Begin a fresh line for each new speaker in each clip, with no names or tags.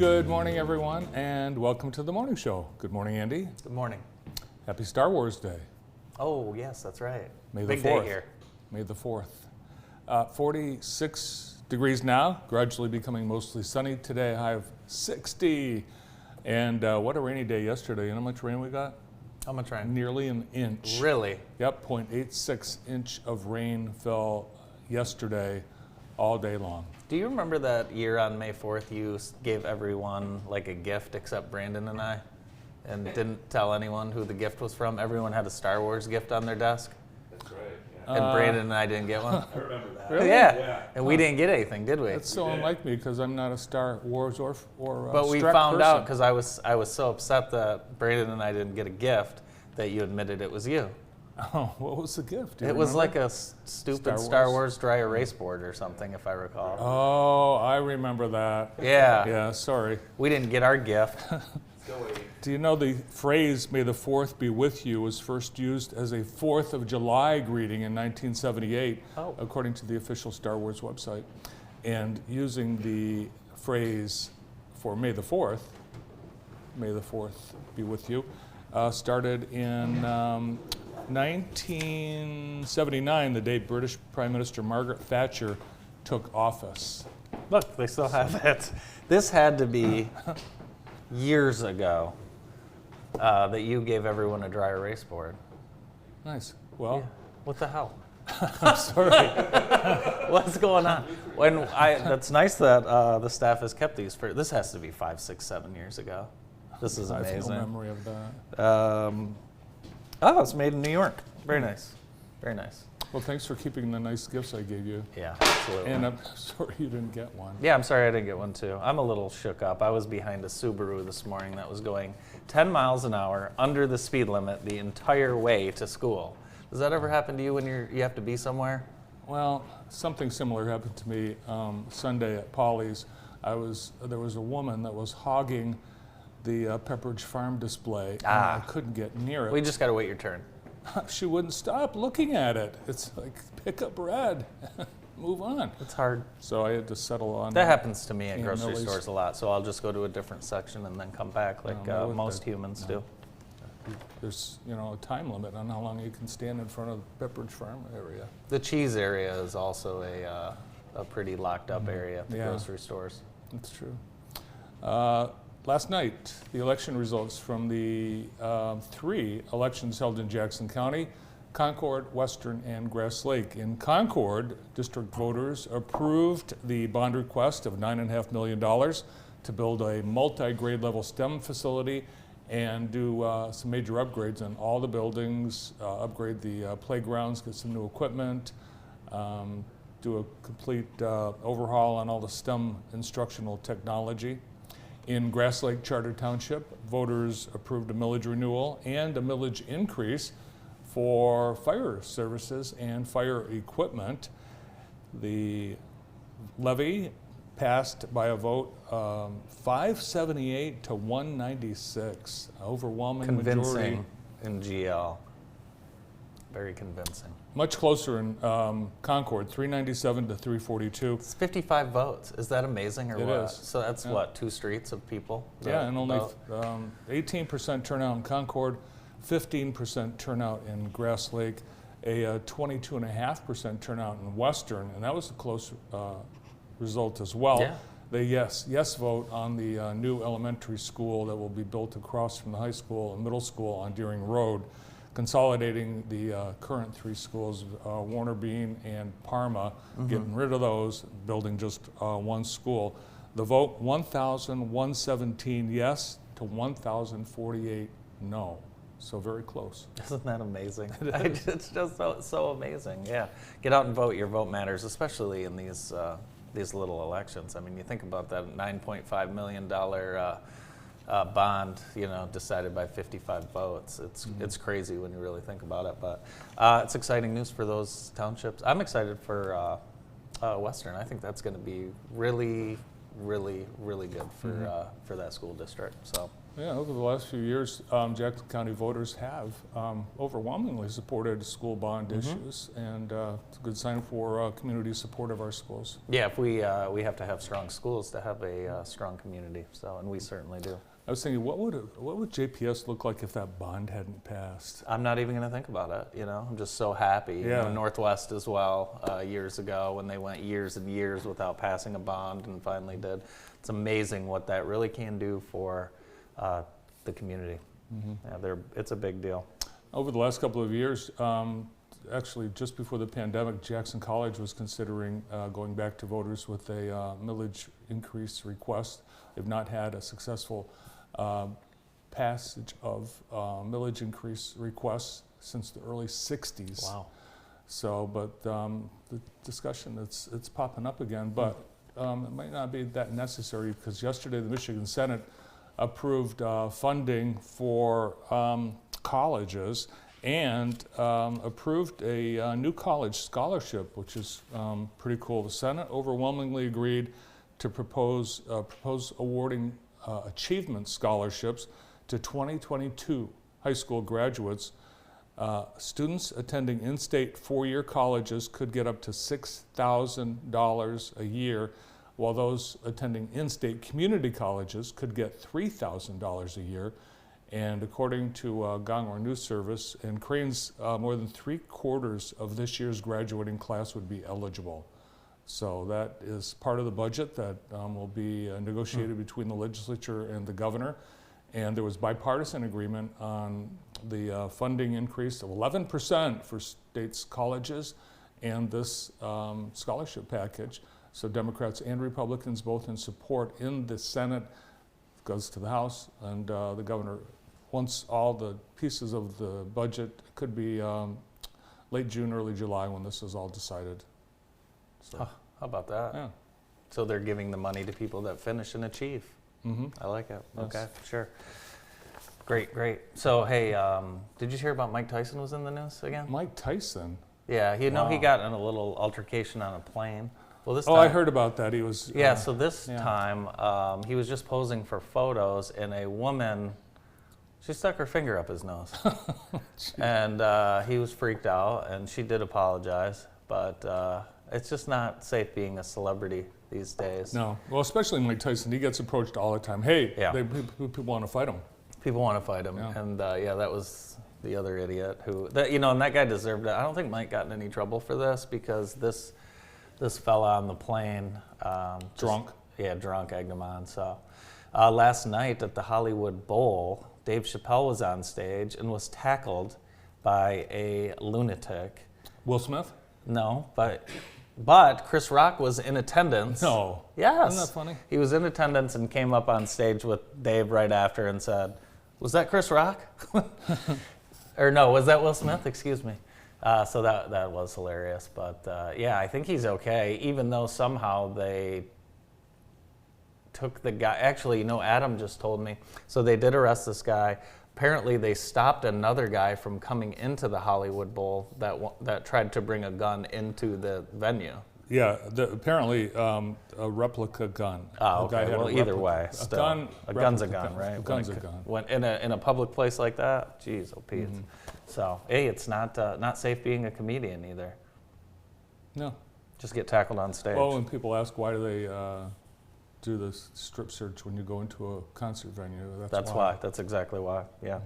Good morning, everyone, and welcome to the morning show. Good morning, Andy.
Good morning.
Happy Star Wars Day.
Oh, yes, that's right.
May the
Big
4th.
day here.
May the 4th. 46 degrees now, gradually becoming mostly sunny today, a high of 60. And what a rainy day yesterday. You know how much rain we got?
How much rain?
Nearly an inch.
Really?
Yep, 0.86 inch of rain fell yesterday all day long.
Do you remember that year on May 4th you gave everyone like a gift except Brandon and I? And didn't tell anyone who the gift was from? Everyone had a Star Wars gift on their desk?
That's right,
And Brandon and I didn't get one?
I remember that.
Really?
Yeah. And we didn't get anything, did we?
That's so unlike me because I'm not a Star Wars or
But we
Strek
found out
person.
because I was so upset that Brandon and I didn't get a gift that you admitted it was you.
Oh, what was the gift? Do you
It was
remember?
like a stupid
Star
Star
Wars?
Wars dry erase board or something, if I recall.
Oh, I remember that.
Yeah.
Yeah, sorry.
We didn't get our gift.
Still waiting.
Do you know the phrase, may the 4th be with you, was first used as a 4th of July greeting in 1978,
Oh.
according to the official Star Wars website. And using the phrase for May the 4th be with you, started in 1979, the day British Prime Minister Margaret Thatcher took office.
Look, they still have it. This had to be years ago that you gave everyone a dry erase board.
Nice. Well,
What the hell?
I'm sorry.
What's going on? That's nice that the staff has kept these for. This has to be 5, 6, 7 years ago. This is
I have no
amazing.
memory of that.
Oh, it's made in New York. Very nice. Very nice.
Well, thanks for keeping the nice gifts I gave you.
Yeah, absolutely.
And I'm sorry you didn't get one.
Yeah, I'm sorry I didn't get one too. I'm a little shook up. I was behind a Subaru this morning that was going 10 miles an hour under the speed limit the entire way to school. Does that ever happen to you when you have to be somewhere?
Well, something similar happened to me Sunday at Polly's. There was a woman that was hogging the Pepperidge Farm display, and I couldn't get near it.
We just got to wait your turn.
She wouldn't stop looking at it. It's like, pick up red, move on.
It's hard.
So I had to settle on
That happens to me at
Yeah,
grocery
Millie's.
stores a lot, so I'll just go to a different section and then come back like
No,
most humans do.
There's a time limit on how long you can stand in front of the Pepperidge Farm area.
The cheese area is also a pretty locked up area at the
Yeah.
grocery stores.
That's true. Last night, the election results from the 3 elections held in Jackson County, Concord, Western, and Grass Lake. In Concord, district voters approved the bond request of $9.5 million to build a multi-grade level STEM facility and do some major upgrades on all the buildings, upgrade the playgrounds, get some new equipment, do a complete overhaul on all the STEM instructional technology. In Grass Lake Charter Township, voters approved a millage renewal and a millage increase for fire services and fire equipment. The levy passed by a vote 578 to 196, overwhelming majority.
Convincing in GL. Very convincing.
Much closer in Concord, 397 to 342.
It's 55 votes. Is that amazing or
It
what?
is.
So that's
Yeah.
what, 2 streets of people?
Yeah, and only
vote?
18% turnout in Concord, 15% turnout in Grass Lake, a 22.5% turnout in Western, and that was a close result as well.
Yeah.
The yes vote on the new elementary school that will be built across from the high school and middle school on Deering Road, consolidating the current 3 schools, Warner Bean and Parma, getting rid of those, building just 1 school. The vote, 1,117 yes to 1,048 no. So very close.
Isn't that amazing? It's just so amazing. Yeah, get out and vote. Your vote matters, especially in these little elections. I mean, you think about that $9.5 million bond, decided by 55 votes. It's crazy when you really think about it. But it's exciting news for those townships. I'm excited for Western. I think that's going to be really, really, really good for that school district. So.
Yeah, over the last few years, Jackson County voters have overwhelmingly supported school bond issues, and it's a good sign for community support of our schools.
Yeah, if we have to have strong schools to have a strong community. So, and we certainly do.
I was thinking, what would JPS look like if that bond hadn't passed?
I'm not even going to think about it. I'm just so happy.
Yeah.
Northwest as well, years ago when they went years and years without passing a bond and finally did. It's amazing what that really can do for the community. Yeah, it's a big deal.
Over the last couple of years, actually just before the pandemic, Jackson College was considering going back to voters with a millage increase request. They've not had a successful passage of millage increase requests since the early 60s.
Wow.
So, but the discussion, it's popping up again, but it might not be that necessary because yesterday the Michigan Senate approved funding for colleges and approved a new college scholarship, which is pretty cool. The Senate overwhelmingly agreed to propose awarding achievement scholarships to 2022 high school graduates. Students attending in-state four-year colleges could get up to $6,000 a year, while those attending in-state community colleges could get $3,000 a year. And according to Gongor News Service, in Cranes, more than 3/4 of this year's graduating class would be eligible. So that is part of the budget that will be negotiated between the legislature and the governor. And there was bipartisan agreement on the funding increase of 11% for states' colleges and this scholarship package. So Democrats and Republicans both in support in the Senate. It goes to the House, and the governor, once all the pieces of the budget, could be late June, early July when this is all decided. So,
How about that?
yeah.
So they're giving the money to people that finish and achieve.
Mm-hmm.
I like it.
Yes.
Okay, sure. Great. So, hey, did you hear about Mike Tyson was in the news again?
Mike Tyson.
Yeah, he
Wow.
got in a little altercation on a plane. Well, this time,
Oh, I heard about that. He was.
Yeah, so this
yeah.
time he was just posing for photos, and a woman, she stuck her finger up his nose, and he was freaked out, and she did apologize, but it's just not safe being a celebrity these days.
No, well, especially Mike Tyson. He gets approached all the time. Hey,
Yeah.
people want to fight him.
People want to fight him,
Yeah.
and that was the other idiot who, and that guy deserved it. I don't think Mike got in any trouble for this because this fella on the plane,
Drunk.
Drunk, egged him on. So last night at the Hollywood Bowl, Dave Chappelle was on stage and was tackled by a lunatic.
Will Smith?
No, but Chris Rock was in attendance.
No.
Yes.
Isn't that funny?
He was in attendance and came up on stage with Dave right after and said, "Was that Chris Rock?" Or no, was that Will Smith? Excuse me. So that was hilarious. But I think he's okay, even though somehow they took the guy. Actually, Adam just told me. So they did arrest this guy. Apparently, they stopped another guy from coming into the Hollywood Bowl that tried to bring a gun into the venue.
Yeah, apparently a replica gun.
Oh,
A guy
okay.
had a
Well, either
replica-
way,
a
still.
gun.
A gun's a
replica
gun, right?
A gun's a
When it-
gun.
When in a public place like that, geez, oh Pete.
Mm-hmm.
So, hey, it's not safe being a comedian either.
No.
Just get tackled on stage.
Well, when people ask why do they do the strip search when you go into a concert venue,
That's why. That's exactly why. Yeah.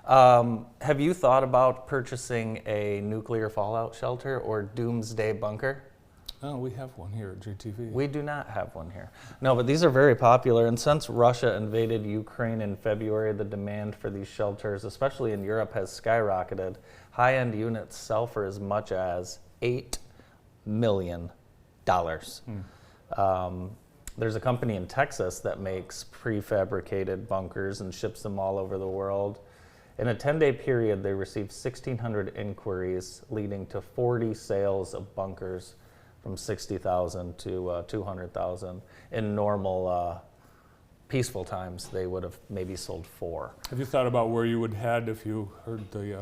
Mm-hmm.
Have you thought about purchasing a nuclear fallout shelter or doomsday bunker?
Oh, we have one here at JTV.
We do not have one here. No, but these are very popular. And since Russia invaded Ukraine in February, the demand for these shelters, especially in Europe, has skyrocketed. High-end units sell for as much as $8 million. There's a company in Texas that makes prefabricated bunkers and ships them all over the world. In a 10-day period, they received 1,600 inquiries, leading to 40 sales of bunkers from 60,000 to 200,000. In normal, peaceful times, they would have maybe sold 4.
Have you thought about where you would head if you heard the?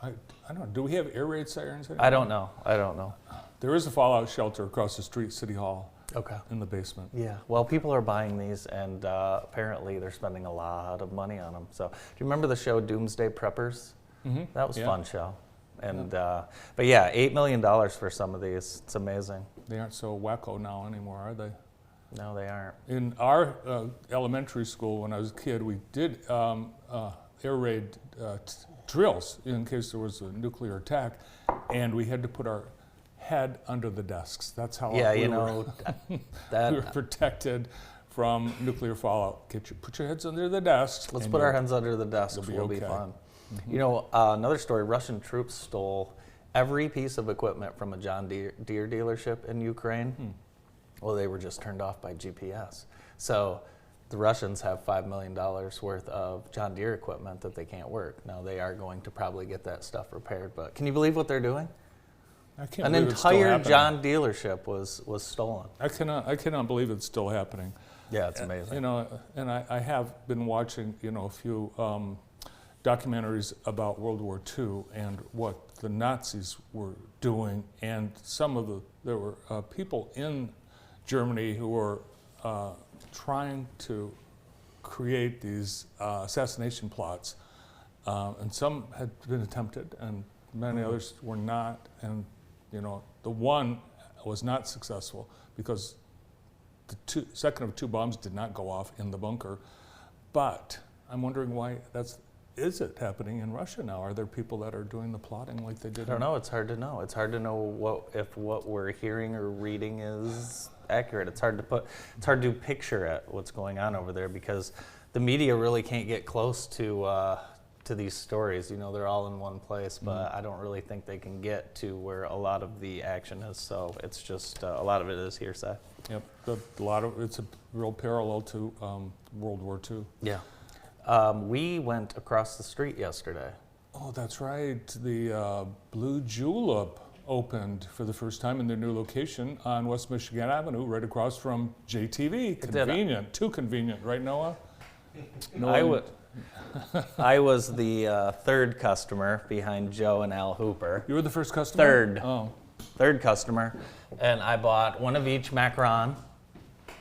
I don't know. Do we have air raid sirens?
I don't know.
There is a fallout shelter across the street, City Hall.
Okay.
in the basement.
Yeah. Well, people are buying these, and apparently they're spending a lot of money on them. So, do you remember the show Doomsday Preppers?
Mm-hmm.
That was a
Yeah.
fun show. And but yeah, $8 million for some of these. It's amazing.
They aren't so wacko now anymore, are they?
No, they aren't.
In our elementary school, when I was a kid, we did air raid drills in case there was a nuclear attack, and we had to put our head under the desks. That's how
Yeah,
we
you
were,
know
we were
that.
protected from nuclear fallout. Put your heads under the desks.
Let's
and
put our
you'll-
hands under the desks.
you'll be
We'll be
okay.
fun. You know, another story: Russian troops stole every piece of equipment from a John Deere dealership in Ukraine. Well, they were just turned off by GPS. So the Russians have $5 million worth of John Deere equipment that they can't work. Now they are going to probably get that stuff repaired. But can you believe what they're doing?
I can't
An
believe it's still
entire
happening.
John dealership was stolen.
I cannot believe it's still happening.
Yeah, it's amazing.
You know, and I have been watching, a few documentaries about World War II and what the Nazis were doing, and there were people in Germany who were trying to create these assassination plots, and some had been attempted, and many others were not, and the one was not successful because the second of two bombs did not go off in the bunker. But I'm wondering why is it happening in Russia now? Are there people that are doing the plotting like they did?
I don't know. It's hard to know. It's hard to know if what we're hearing or reading is accurate. It's hard to picture at what's going on over there because the media really can't get close to these stories. They're all in one place, but I don't really think they can get to where a lot of the action is. So it's just a lot of it is hearsay.
Yep, it's a real parallel to World War II.
Yeah. We went across the street yesterday.
Oh, that's right. The Blue Julep opened for the first time in their new location on West Michigan Avenue, right across from JTV. Convenient, too convenient, right, Noah?
I was the third customer behind Joe and Al Hooper.
You were the first customer?
Third.
Oh.
Third customer, and I bought one of each macaron.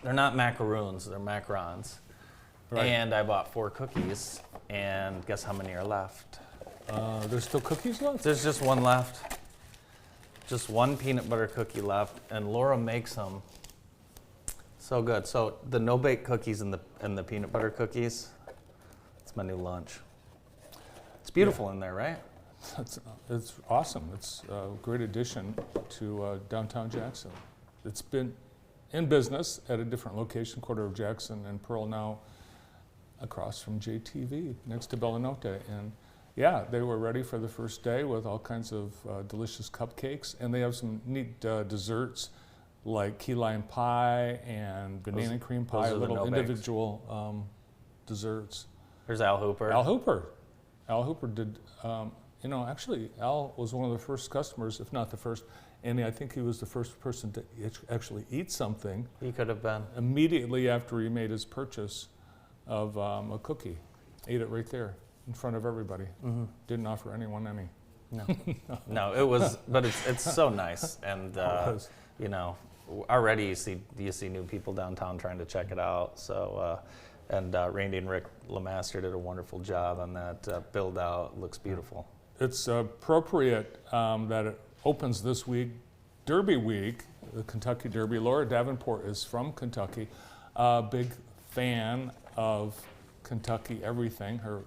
They're not macaroons, they're macarons.
Right.
And I bought 4 cookies, and guess how many are left?
There's still cookies left?
There's just one left. Just one peanut butter cookie left, and Laura makes them so good. So the no-bake cookies and the peanut butter cookies, it's my new lunch. It's beautiful in there, right?
It's awesome. It's a great addition to downtown Jackson. It's been in business at a different location, corner of Jackson and Pearl, now across from JTV, next to Bellanote. And yeah, they were ready for the first day with all kinds of delicious cupcakes. And they have some neat desserts like key lime pie and banana cream pie,
those are the
little
no-bakes.
individual desserts.
There's Al Hooper.
Al Hooper did, actually Al was one of the first customers, if not the first, and I think he was the first person to actually eat something
He could have been.
immediately after he made his purchase of a cookie. Ate it right there in front of everybody.
Mm-hmm.
Didn't offer anyone any.
No, it was, but it's so nice, and
was.
already you see new people downtown trying to check it out. So, and Randy and Rick Lemaster did a wonderful job on that build out. It looks beautiful.
It's appropriate that it opens this week, Derby Week, the Kentucky Derby. Laura Davenport is from Kentucky, a big fan of Kentucky everything. Her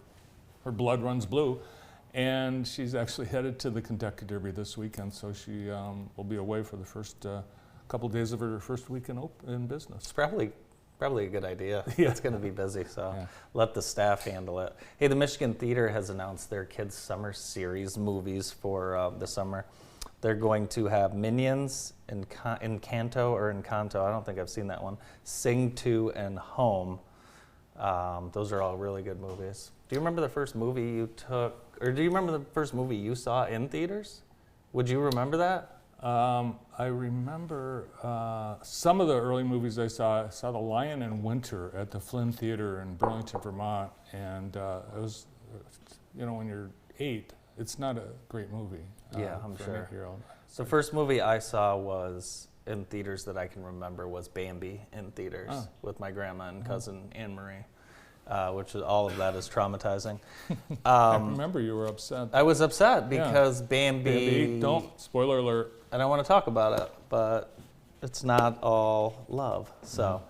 blood runs blue, and she's actually headed to the Kentucky Derby this weekend, so she will be away for the first couple days of her first week in business.
It's probably a good idea.
Yeah.
It's going to be busy, so
Yeah.
let the staff handle it. Hey, the Michigan Theater has announced their kids' summer series movies for the summer. They're going to have Minions, Encanto, I don't think I've seen that one, Sing 2, and Home. Those are all really good movies. Do you remember the first movie you took, or do you remember the first movie you saw in theaters? Would you remember that?
I remember some of the early movies I saw. I saw The Lion in Winter at the Flynn Theater in Burlington, Vermont, and it was, when you're 8, it's not a great movie.
Yeah, I'm
for
sure.
an 8-year-old.
The first movie I saw was in theaters that I can remember was Bambi in theaters with my grandma and cousin Anne Marie, which is, all of that is traumatizing.
I remember you were upset.
I was upset because Bambi,
don't, spoiler alert.
I don't want to talk about it, but it's not all love. So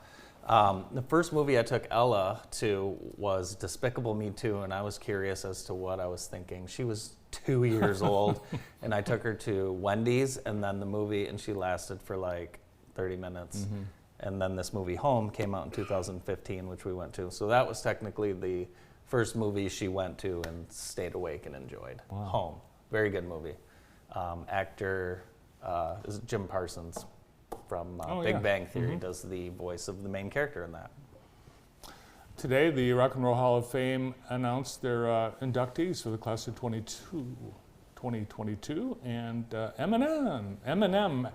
the first movie I took Ella to was Despicable Me 2, and I was curious as to what I was thinking. She was 2 years old, and I took her to Wendy's and then the movie, and she lasted for like 30 minutes. And then this movie Home came out in 2015, which we went to. So that was technically the first movie she went to and stayed awake and enjoyed.
Wow.
Home, very good movie. Actor is Jim Parsons from Big Bang Theory, does the voice of the main character in that.
Today, the Rock and Roll Hall of Fame announced their inductees for the class of 2022, and Eminem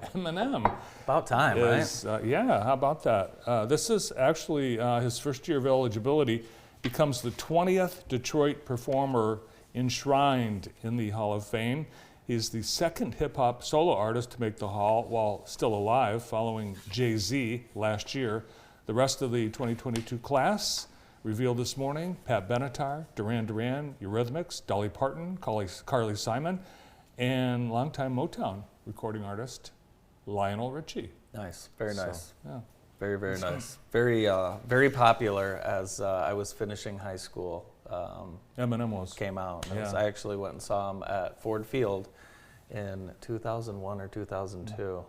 About time,
is, yeah, how about that? This is actually his first year of eligibility, becomes the 20th Detroit performer enshrined in the Hall of Fame. He's the second hip-hop solo artist to make the Hall while still alive, following Jay-Z last year. The rest of the 2022 class revealed this morning: Pat Benatar, Duran Duran, Eurythmics, Dolly Parton, Carly Simon, and longtime Motown recording artist Lionel Richie.
Nice, very nice.
So, yeah.
Very, very nice. Very, very popular as I was finishing high school.
Eminem was.
Came out.
Yeah.
I actually went and saw him at Ford Field in 2001 or 2002.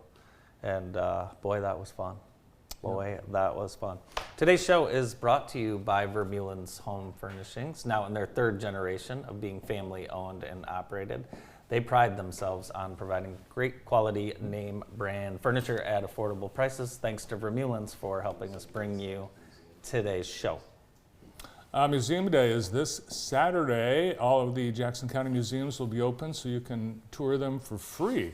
And boy, that was fun. Boy, that was fun. Today's show is brought to you by Vermeulen's Home Furnishings, now in their third generation of being family owned and operated. They pride themselves on providing great quality name brand furniture at affordable prices. Thanks to Vermeulen's for helping us bring you today's show.
Museum Day is this Saturday. All of the Jackson County museums will be open, so you can tour them for free.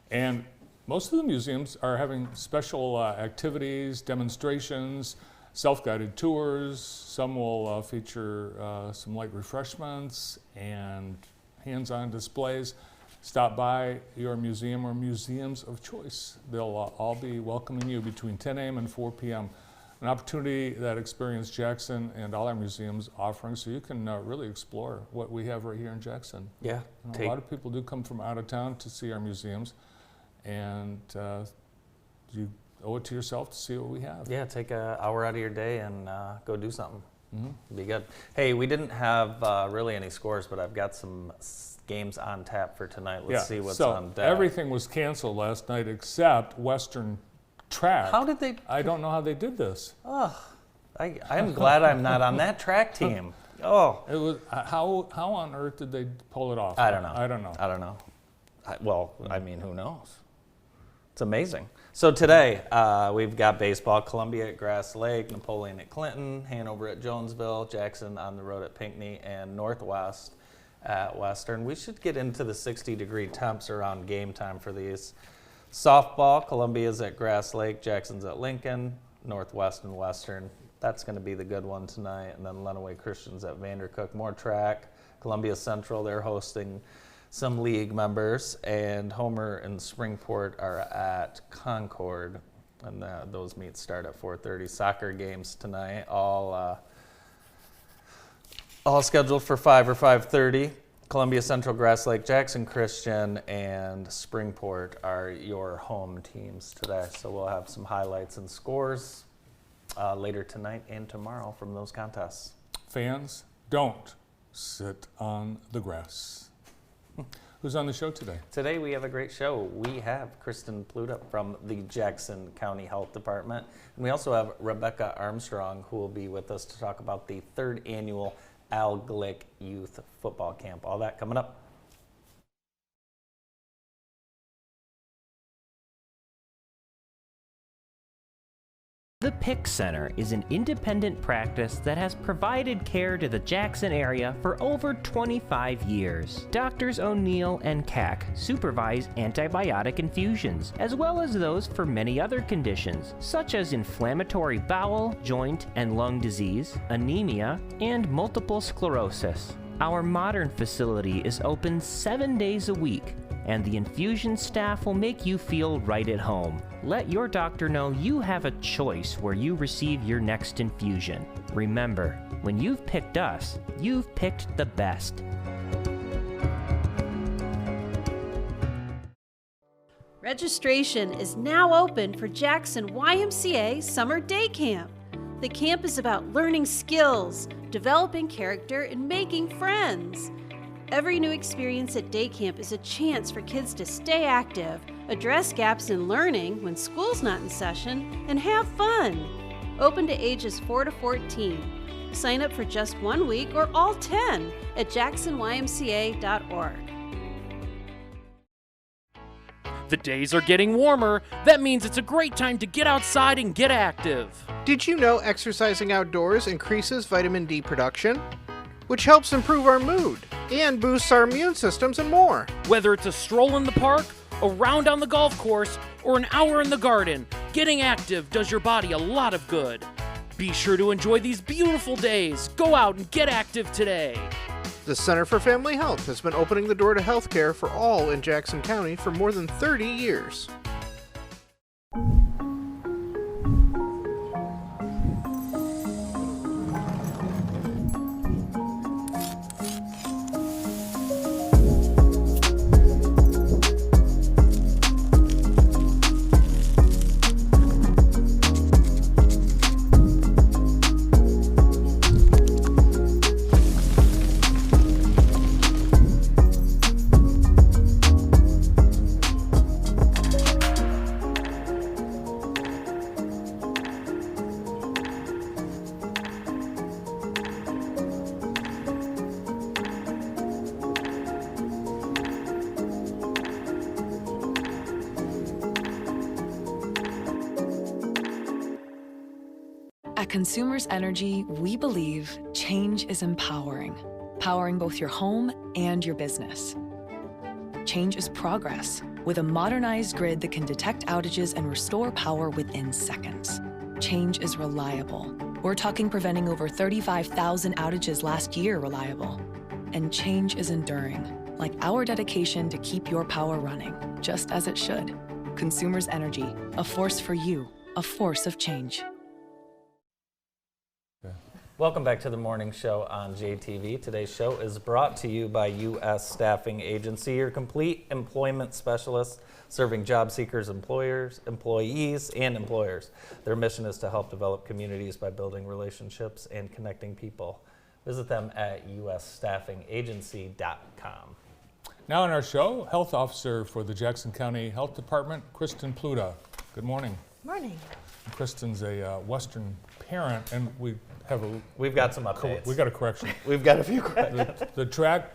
And most of the museums are having special activities, demonstrations, self-guided tours. Some will feature some light refreshments and hands-on displays. Stop by your museum or museums of choice. They'll all be welcoming you between 10 a.m. and 4 p.m. An opportunity that Experience Jackson and all our museums offering, so you can really explore what we have right here in Jackson.
Yeah.
A lot of people do come from out of town to see our museums, and you owe it to yourself to see what we have.
Yeah, take an hour out of your day and go do something. Be good. Hey, we didn't have really any scores, but I've got some games on tap for tonight. Let's see what's on deck.
Everything was canceled last night except Western Track.
How did they?
I don't know how they did this.
I'm glad I'm not on that track team. Oh,
It was how on earth did they pull it off?
I don't know.
I don't know.
I don't know. I mean, who knows? It's amazing. So today, we've got baseball: Columbia at Grass Lake, Napoleon at Clinton, Hanover at Jonesville, Jackson on the road at Pinckney, and Northwest at Western. We should get into the 60-degree temps around game time for these. Softball: Columbia's at Grass Lake, Jackson's at Lincoln, Northwest and Western. That's going to be the good one tonight. And then Lenawee Christian's at Vandercook. More track. Columbia Central, they're hosting some league members, and Homer and Springport are at Concord, and those meets start at 4:30. Soccer games tonight, all scheduled for 5 or 5:30. Columbia Central, Grass Lake, Jackson Christian, and Springport are your home teams today. So we'll have some highlights and scores later tonight and tomorrow from those contests.
Fans, don't sit on the grass. Who's on the show today?
Today we have a great show. We have Kristen Pluta from the Jackson County Health Department. And we also have Rebecca Armstrong, who will be with us to talk about the 3rd annual Al Glick Youth Football Camp. All that coming up.
The Pick Center is an independent practice that has provided care to the Jackson area for over 25 years. Doctors O'Neill and Cack supervise antibiotic infusions, as well as those for many other conditions, such as inflammatory bowel, joint, and lung disease, anemia, and multiple sclerosis. Our modern facility is open 7 days a week, and the infusion staff will make you feel right at home. Let your doctor know you have a choice where you receive your next infusion. Remember, when you've picked us, you've picked the best.
Registration is now open for Jackson YMCA Summer Day Camp. The camp is about learning skills, developing character, and making friends. Every new experience at day camp is a chance for kids to stay active, address gaps in learning when school's not in session, and have fun. Open to ages 4 to 14. Sign up for just 1 week or all 10 at jacksonymca.org.
The days are getting warmer. That means it's a great time to get outside and get active.
Did you know exercising outdoors increases vitamin D production, which helps improve our mood and boosts our immune systems and more?
Whether it's a stroll in the park, a round on the golf course, or an hour in the garden, getting active does your body a lot of good. Be sure to enjoy these beautiful days. Go out and get active today.
The Center for Family Health has been opening the door to healthcare for all in Jackson County for more than 30 years.
At Consumers Energy, we believe change is empowering, powering both your home and your business. Change is progress, with a modernized grid that can detect outages and restore power within seconds. Change is reliable. We're talking preventing over 35,000 outages last year reliable. And change is enduring, like our dedication to keep your power running, just as it should. Consumers Energy, a force for you, a force of change.
Welcome back to the morning show on JTV. Today's show is brought to you by U.S. Staffing Agency, your complete employment specialist serving job seekers, employers, employees, and employers. Their mission is to help develop communities by building relationships and connecting people. Visit them at usstaffingagency.com.
Now on our show, Health Officer for the Jackson County Health Department, Kristen Pluta. Good morning.
Morning.
Kristen's a Western parent, and
We've got some updates.
we got a correction.
We've got a few corrections.
The track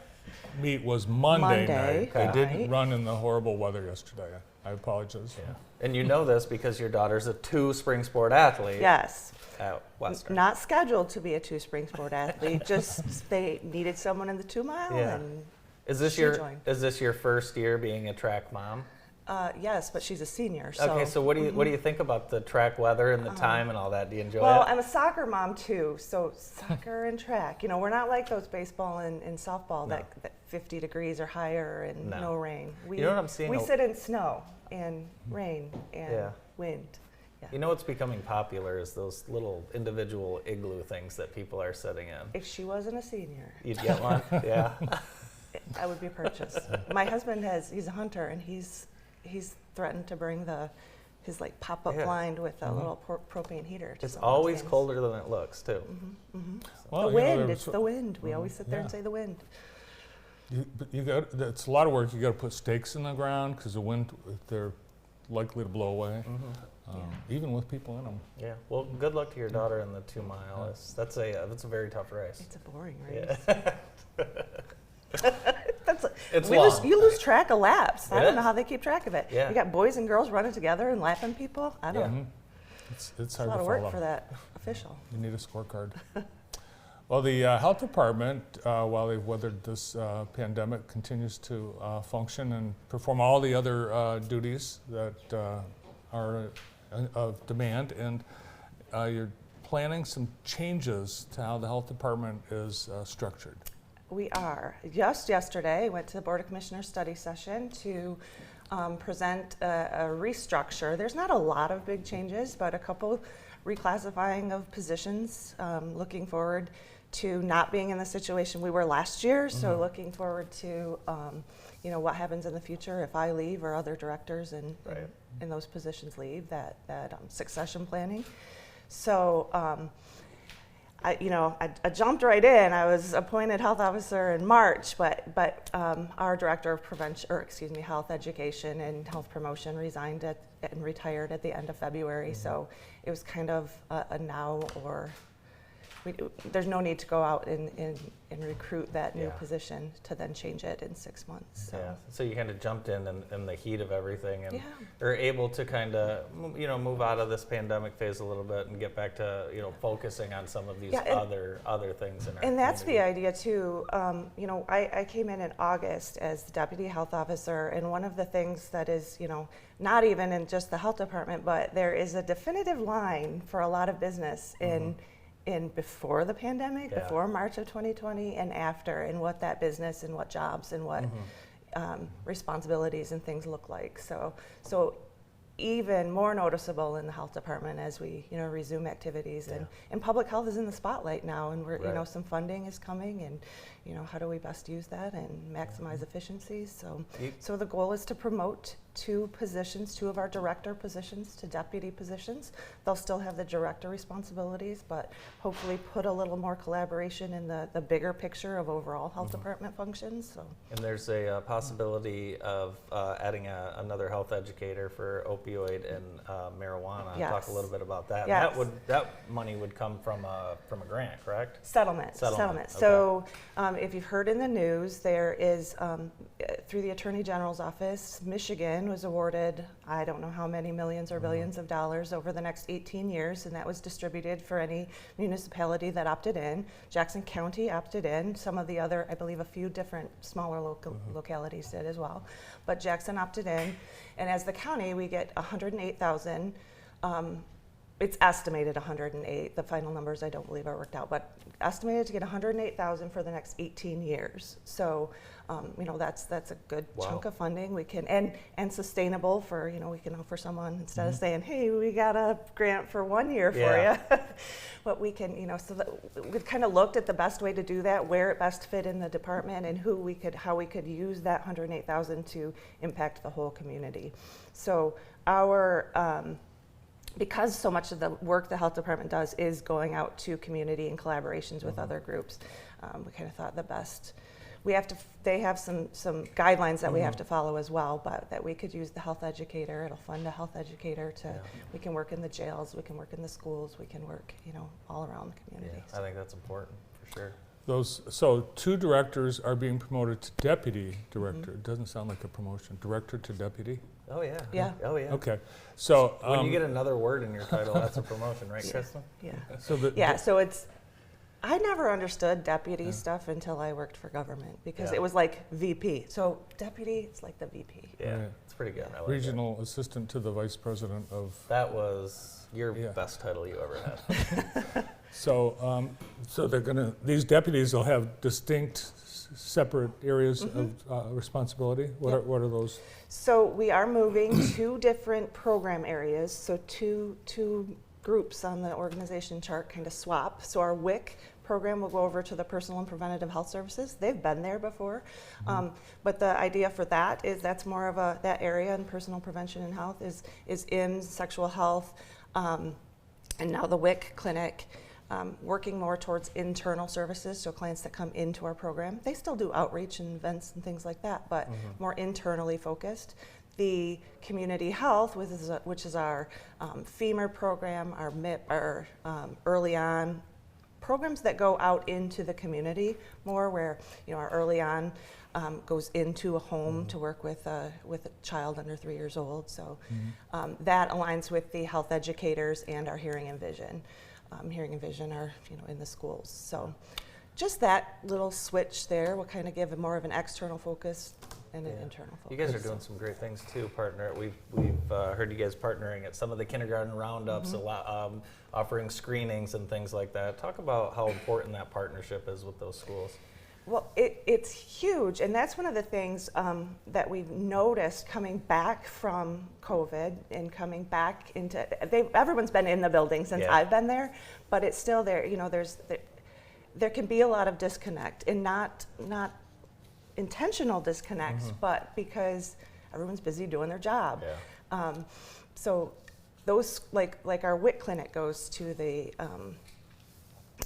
meet was Monday night.
Okay.
They didn't run in the horrible weather yesterday. I apologize.
Yeah. And you know this because your daughter's a 2 spring sport athlete
Yes.
at Western.
Not scheduled to be a 2 spring sport athlete. Just they needed someone in the 2 mile,
Yeah.
and
Is this
she
your
joined.
is this your first year being a track mom?
Yes, but she's a senior. So.
Okay, so what do you think about the track weather and the time and all that? Do you enjoy
Well,
it?
I'm a soccer mom too, so soccer and track. You know, we're not like those baseball and softball that 50 degrees or higher and
No.
no rain. We,
You know what I'm seeing
We
a-
sit in snow and rain and
Yeah.
wind. Yeah.
You know what's becoming popular is those little individual igloo things that people are sitting in.
If she wasn't a senior,
You'd get one? Yeah.
I would be purchased. My husband he's a hunter, and he's threatened to bring his like pop-up
Yeah.
blind with a little propane heater. to
It's
some of those
always
things.
colder than it looks, too.
Well,
The
you know,
wind,
there
it's
was-
the wind. We always sit there and
Yeah.
say the wind.
It's a lot of work. You got to put stakes in the ground because the wind, they're likely to blow away, even with people in them.
Yeah. Well, good luck to your daughter in the 2 mile. That's a very tough race.
It's a boring race.
Yeah. It's
You
long.
lose track of laps. I
It
don't know
is.
how they keep track of it.
Yeah.
You got boys and girls running together and lapping people. I don't know.
It's
It's a
hard
lot
to
of work
follow.
for that official.
You need a scorecard. Well, the health department, while they've weathered this pandemic, continues to function and perform all the other duties that are of demand. And you're planning some changes to how the health department is structured.
We are. Just yesterday, went to the Board of Commissioners study session to present a restructure. There's not a lot of big changes, but a couple reclassifying of positions, looking forward to not being in the situation we were last year. So looking forward to what happens in the future if I leave or other directors in those positions leave, that succession planning. So I jumped right in. I was appointed health officer in March, but our director of health education and health promotion resigned and retired at the end of February. So it was kind of a now or. There's no need to go out and recruit that new position to then change it in 6 months. So.
Yeah. So you kind of jumped in the heat of everything and are able to kind of move out of this pandemic phase a little bit and get back to focusing on some of these other things in our
and that's the
community.
idea too. I came in August as the deputy health officer, and one of the things that is not even in just the health department, but there is a definitive line for a lot of business in before the pandemic, before March of 2020, and after, and what that business and what jobs and what responsibilities and things look like. So even more noticeable in the health department as we resume activities, and public health is in the spotlight now, and we're some funding is coming, and how do we best use that and maximize efficiencies. So the goal is to promote two of our director positions to deputy positions. They'll still have the director responsibilities, but hopefully put a little more collaboration in the bigger picture of overall health department functions. So.
And there's a possibility of adding another health educator for opioid and marijuana.
Yes.
Talk a little bit about that.
Yes.
That money would come from a grant, correct?
Settlement.
Okay.
So if you've heard in the news, there is, through the Attorney General's office, Michigan was awarded, I don't know how many millions or billions of dollars over the next 18 years, and that was distributed for any municipality that opted in. Jackson County opted in. Some of the other, I believe a few different smaller localities did as well. But Jackson opted in, and as the county, we get $108,000. It's estimated 108. The final numbers I don't believe are worked out, but estimated to get 108,000 for the next 18 years. So, that's a good chunk of funding we can and sustainable for we can offer someone instead of saying, hey, we got a grant for 1 year for you. But we can so that we've kind of looked at the best way to do that, where it best fit in the department, and how we could use that 108,000 to impact the whole community. So our because so much of the work the health department does is going out to community and collaborations with other groups, we kind of thought the best. They have some guidelines that we have to follow as well, but that we could use the health educator. It'll fund a health educator we can work in the jails, we can work in the schools, we can work, all around the community.
Yeah, I think that's important for sure.
So two directors are being promoted to deputy director. It doesn't sound like a promotion. Director to deputy?
Oh yeah.
Yeah.
Oh yeah.
Okay. So
when you get another word in your title, that's a promotion, right, Kristen?
Yeah.
So
So it's. I never understood deputy stuff until I worked for government, because it was like VP. So deputy, it's like the VP.
Yeah,
Right.
it's pretty good. I like
regional assistant to the vice president of.
That was your best title you ever had.
So these deputies will have distinct, separate areas of responsibility. What are those?
So we are moving two different program areas. So two groups on the organization chart kind of swap. So our WIC program will go over to the personal and preventative health services. They've been there before, but the idea for that is that's more of that area in personal prevention and health is in sexual health, and now the WIC clinic. Working more towards internal services, so clients that come into our program. They still do outreach and events and things like that, but more internally focused. The community health, which is our FEMR program, our MIP, our early on programs that go out into the community more, where our early on goes into a home to work with a child under 3 years old. So that aligns with the health educators and our hearing and vision. Hearing and vision are in the schools. So just that little switch there will kind of give more of an external focus and an internal focus.
You guys are doing some great things too, partner. We've heard you guys partnering at some of the kindergarten roundups, offering screenings and things like that. Talk about how important that partnership is with those schools.
Well, it's huge, and that's one of the things that we've noticed coming back from COVID and coming back into. Everyone's been in the building since
Yeah.
I've been there, but it's still there. You know, there can be a lot of disconnect, and not intentional disconnects, but because everyone's busy doing their job.
Yeah.
So those like our WIC clinic goes to the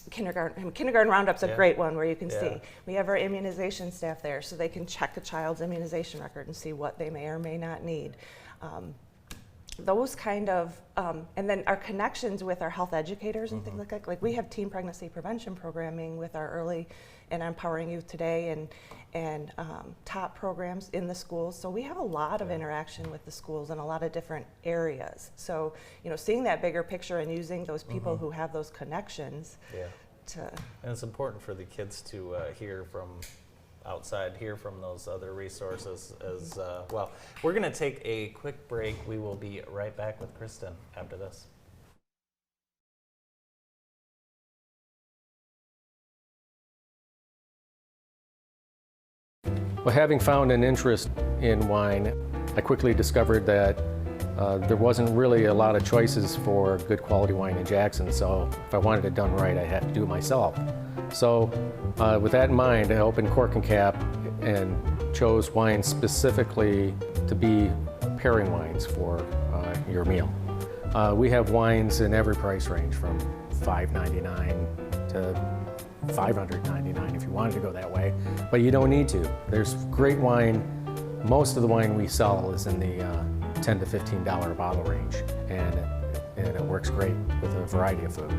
kindergarten roundup's a
Yeah.
great one where you can
Yeah.
see. We have our immunization staff there so they can check a child's immunization record and see what they may or may not need. Those kind of, and then our connections with our health educators and things like that. Like we have teen pregnancy prevention programming with our early and Empowering Youth Today and top programs in the schools. So we have a lot of interaction with the schools in a lot of different areas. So, you know, seeing that bigger picture and using those people who have those connections
Yeah.
to.
And it's important for the kids to hear from outside, hear from those other resources as well. We're going to take a quick break. We will be right back with Kristen after this.
Well, having found an interest in wine, I quickly discovered that there wasn't really a lot of choices for good quality wine in Jackson, so if I wanted it done right, I had to do it myself. So with that in mind, I opened Cork and Cap and chose wines specifically to be pairing wines for your meal. We have wines in every price range from $5.99 to $599 if you wanted to go that way, but you don't need to. There's great wine. Most of the wine we sell is in the $10 to $15 bottle range, and it works great with a variety of food.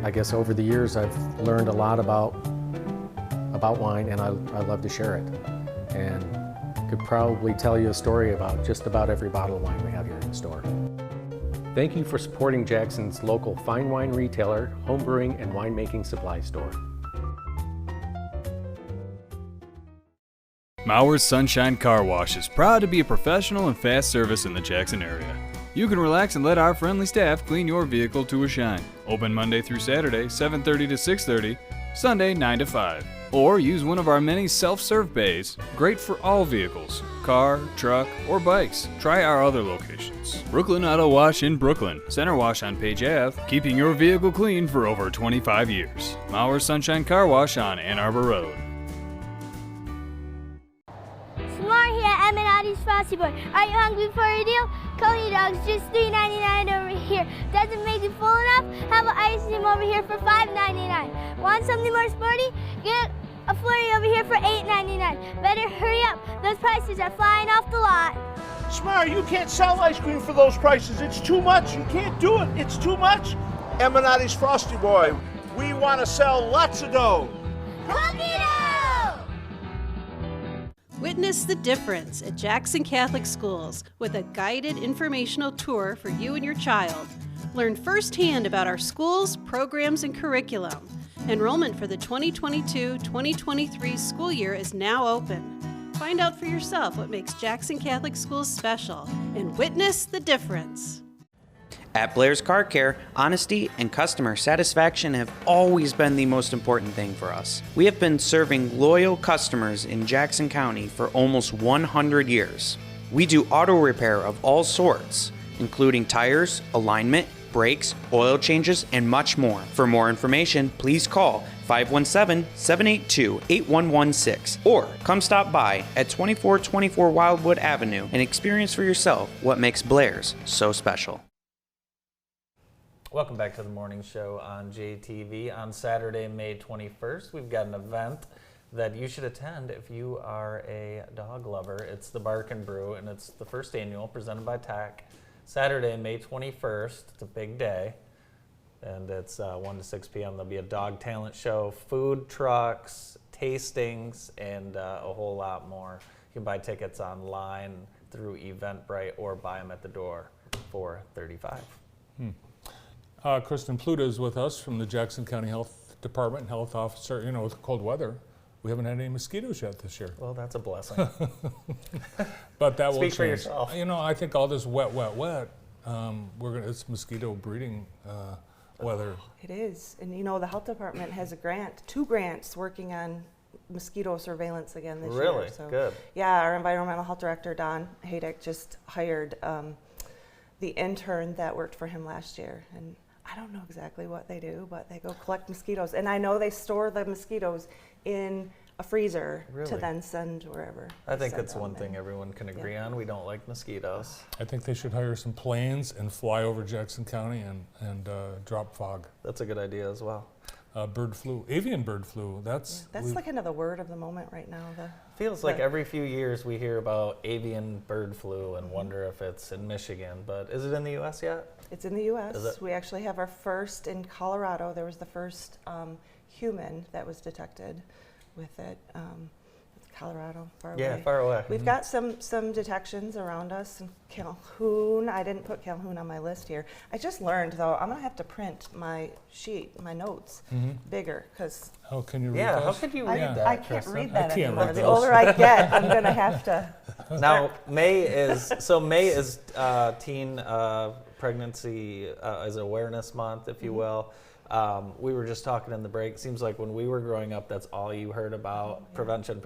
I guess over the years I've learned a lot about wine, and I love to share it. And could probably tell you a story about just about every bottle of wine we have here in the store. Thank you for supporting Jackson's local fine wine retailer, homebrewing, and winemaking supply store.
Mauer's Sunshine Car Wash is proud to be a professional and fast service in the Jackson area. You can relax and let our friendly staff clean your vehicle to a shine. Open Monday through Saturday, 7:30 to 6:30, Sunday 9 to 5. Or use one of our many self-serve bays, great for all vehicles, car, truck, or bikes. Try our other locations. Brooklyn Auto Wash in Brooklyn, Center Wash on Page Ave, keeping your vehicle clean for over 25 years. Mauer's Sunshine Car Wash on Ann Arbor Road.
Smart here at Eminati's Frosty Boy. Are you hungry for a deal? Coney Dogs just $3.99 over here. Doesn't make it full enough? Have an ice cream over here for $5.99. Want something more sporty? Get a flurry over here for $8.99. Better hurry up. Those prices are flying off the lot.
Smart, you can't sell ice cream for those prices. It's too much. You can't do it. It's too much. Eminati's Frosty Boy. We want to sell lots of dough.
Cookie dough!
Witness the difference at Jackson Catholic Schools with a guided informational tour for you and your child. Learn firsthand about our schools, programs, and curriculum. Enrollment for the 2022-2023 school year is now open. Find out for yourself what makes Jackson Catholic Schools special and witness the difference.
At Blair's Car Care, honesty and customer satisfaction have always been the most important thing for us. We have been serving loyal customers in Jackson County for almost 100 years. We do auto repair of all sorts, including tires, alignment, brakes, oil changes, and much more. For more information, please call 517-782-8116 or come stop by at 2424 Wildwood Avenue and experience for yourself what makes Blair's so special.
Welcome back to the morning show on JTV. On Saturday, May 21st, we've got an event that you should attend if you are a dog lover. It's the Bark and Brew, and it's the first annual presented by TAC. Saturday, May 21st, it's a big day, and it's 1 to 6 p.m. There'll be a dog talent show, food trucks, tastings, and a whole lot more. You can buy tickets online through Eventbrite or buy them at the door for $35.
Kristen Pluta is with us from the Jackson County Health Department, health officer. You know, with cold weather, we haven't had any mosquitoes yet this year.
Well, that's a blessing.
But that will change.
Speak for yourself.
You know, I think all this wet, it's mosquito breeding weather.
It is. And you know, the health department has a grant, 2 grants working on mosquito surveillance again this year.
Really?
So,
Good.
yeah, our environmental health director, Don Haydick, just hired the intern that worked for him last year. And I don't know exactly what they do, but they go collect mosquitoes. And I know they store the mosquitoes in a freezer to
Really?
then send wherever.
I
they
think
send
that's
them.
one thing everyone can agree on. We don't like mosquitoes.
I think they should hire some planes and fly over Jackson County and drop fog.
That's a good idea as well.
Bird flu, avian bird flu. That's
That's kind of the word of the moment right now.
Feels like every few years we hear about avian bird flu and wonder if it's in Michigan, but is it in the U.S. yet?
It's in the U.S.
Is it?
We actually have our first in Colorado. There was the first human that was detected with it. Colorado, far away.
Yeah, far away.
We've got some detections around us in Calhoun. I didn't put Calhoun on my list here. I just learned though I'm gonna have to print my sheet, my notes, bigger because.
How can you read
Yeah,
those?
how could you read that?
I can't
Kristen?
read that
I can't
anymore.
read
The
those.
older I get, I'm gonna have to.
Now, May is teen pregnancy is awareness month, if you will. We were just talking in the break. Seems like when we were growing up, that's all you heard about: prevention,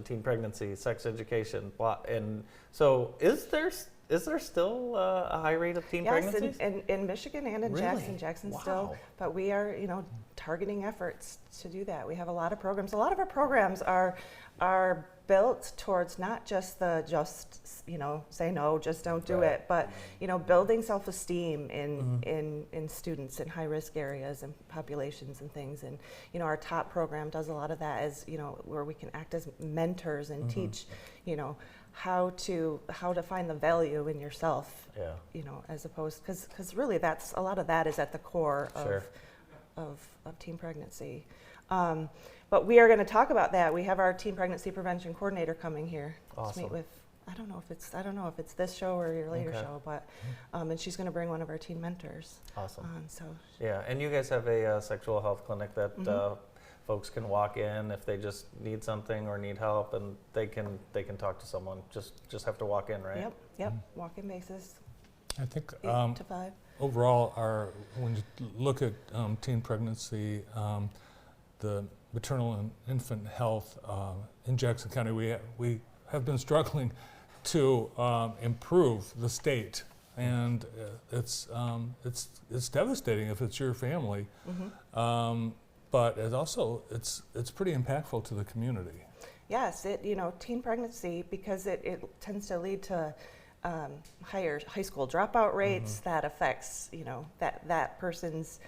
teen pregnancy, sex education. Blah. And so, is there still a high rate of teen pregnancies?
Yes, in Michigan and in
Really?
Jackson
Wow.
still. But we are, targeting efforts to do that. We have a lot of programs. A lot of our programs are built towards not just say no, just don't do it, but building self-esteem in students in high-risk areas and populations and things. And our top program does a lot of that as where we can act as mentors and teach how to find the value in yourself.
Yeah.
As opposed because really that's a lot of that is at the core
Sure.
of teen pregnancy. But we are going to talk about that. We have our teen pregnancy prevention coordinator coming here to meet
Awesome.
with. I don't know if it's this show or your later
Okay.
show, but and she's going to bring one of our teen mentors.
Awesome.
So
Yeah, and you guys have a sexual health clinic that folks can walk in if they just need something or need help, and they can talk to someone. Just have to walk in, right?
Yep. Walk-in basis.
I think
8 to 5.
overall, when you look at teen pregnancy, the maternal and infant health in Jackson County, we have been struggling to improve the state, and it's devastating if it's your family, but it's pretty impactful to the community.
Yes, teen pregnancy, because it tends to lead to higher high school dropout rates. That affects that person's